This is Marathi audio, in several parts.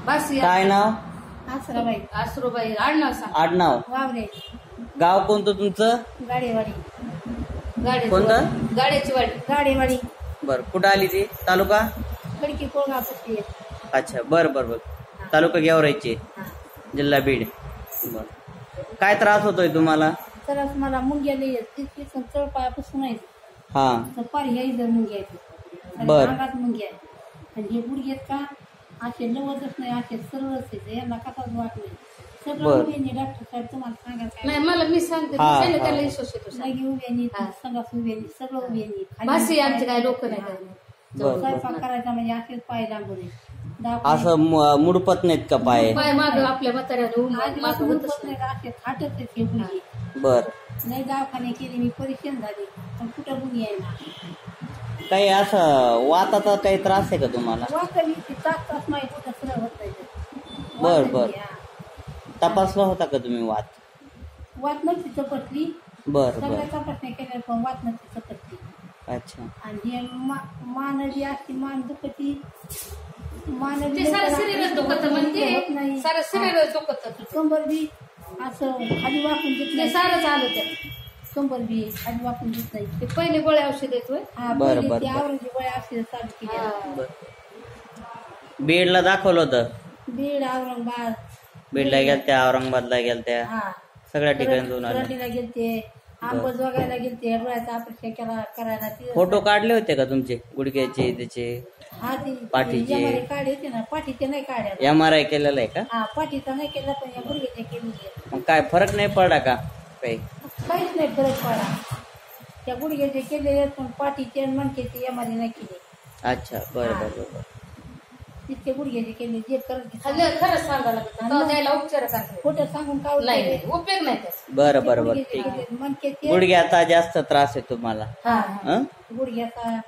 काय नाव? आसराबाई आडनाव सांग. आडनाव. वावरे. गाव कोणतं तुमचं? गाडेवाडी. कोणतं? गाड्याची वाडी. गाडेवाडी. बर, कुठं आली ती? तालुका? खडकी कोळगाव. अच्छा, बर बर बर. तालुका गेवराईचे, जिल्हा बीड. बर, काय त्रास होतोय तुम्हाला? तर मला मुंग्या चळपायापासून आहे. हा, पारी या इथं मुंग्या आहेत. बर. अंगात मुंग्या आहेत आणि हे गुडघे का असे नवतच नाही, असे सरळच आहे. यांना कसाच वाट नाही. सगळं उभ्यानी डॉक्टर साहेब तुम्हाला सांगायचं नाही. मला मी सांगते त्याला विश्वास येतो. नाही उभ्यानी संघास उभ्यानी सगळं उभ्यानी भाषी आमचे काय लोक नाही. स्वयंपाक करायचा म्हणजे असेच पाय लांबून असं मुडपत नाहीत का पाय? पाय माग आपल्या म्हाताऱ्याला मुडपत नाही, असे थाटच आहेत हे गुडघे. बर. नाही दवाखाने केले मी परीक्षण झाले पण कुठं गुन्हे आहे ना. काही असं वाताचा काही त्रास आहे का तुम्हाला? वाकली तास नाही कुठं सरळ होत नाही. बर बर. तपासला होता का तुम्ही वात नव्हती चपटली. बर सगळ्या बर. तपासण्या केल्या पण वात नव्हती चपटली. अच्छा. आणि हे मानवी असती मान दुखती. मानवी कंबर बी असं खाली वाकून देत नाही. सारं चालत आहे. कंबर बी खाली वाकून देत नाही. ते पहिले गोळ्या औषध येतोय. हा, बरं बरं. आवडीची गोळ्या औषध चालू केली. बीडला दाखवलं होतं? बीड, औरंगाबाद. बीडला गेलत्या, औरंगाबादला गेलत्या, हा, सगळ्या ठिकाणी जाऊन आले. रंडीला गेलते, अंबाजोगाईला गेलते, डोळ्याचा ऑपरेशन करायला. फोटो काढले होते का तुमचे गुडघ्याचे त्याचे? हा, ते पाठीचे काढे होते ना. पाठीचे नाही काढ्या. MRI केलेला आहे का? हा, पाठीचा नाही केला पण या गुडघ्याचे केली. मग काय फरक नाही पडला का काही? काहीच नाही फरक पडला. त्या गुडघ्याचे केलेले पण पाठीचे मणक्याचे MRI नाही केले. अच्छा, बरं बरं बरं. तितके गुडघ्याचे केले जे खरंच सांगायला द्यायला उपचार खोटं सांगून काय उपयोग नाही. बरं बरं बरं, ठीक आहे. मणक्याचे गुडघ्याचा जास्त त्रास आहे तुम्हाला? गुडघ्याचा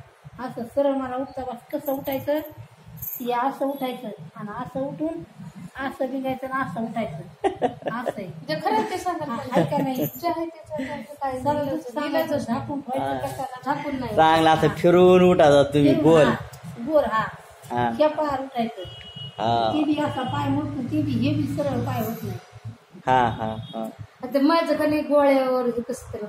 असं सरळ मला उठता बस कसं उठायचं, हे असं उठायचं आणि असं उठून असं बिघायचं आणि असं उठायचं. असं आहे खरं ते सांगा नाही. झाकून नाही, चांगलं असं फिरून उठायचं तुम्ही गोल गोल. हा, हे पाय उठायचं. ते बी असा पाय मोडतो, ते बी हे बी सरळ पाय होत नाही. हा हा हा. माझं का नाही गोळ्यावर कसं तरी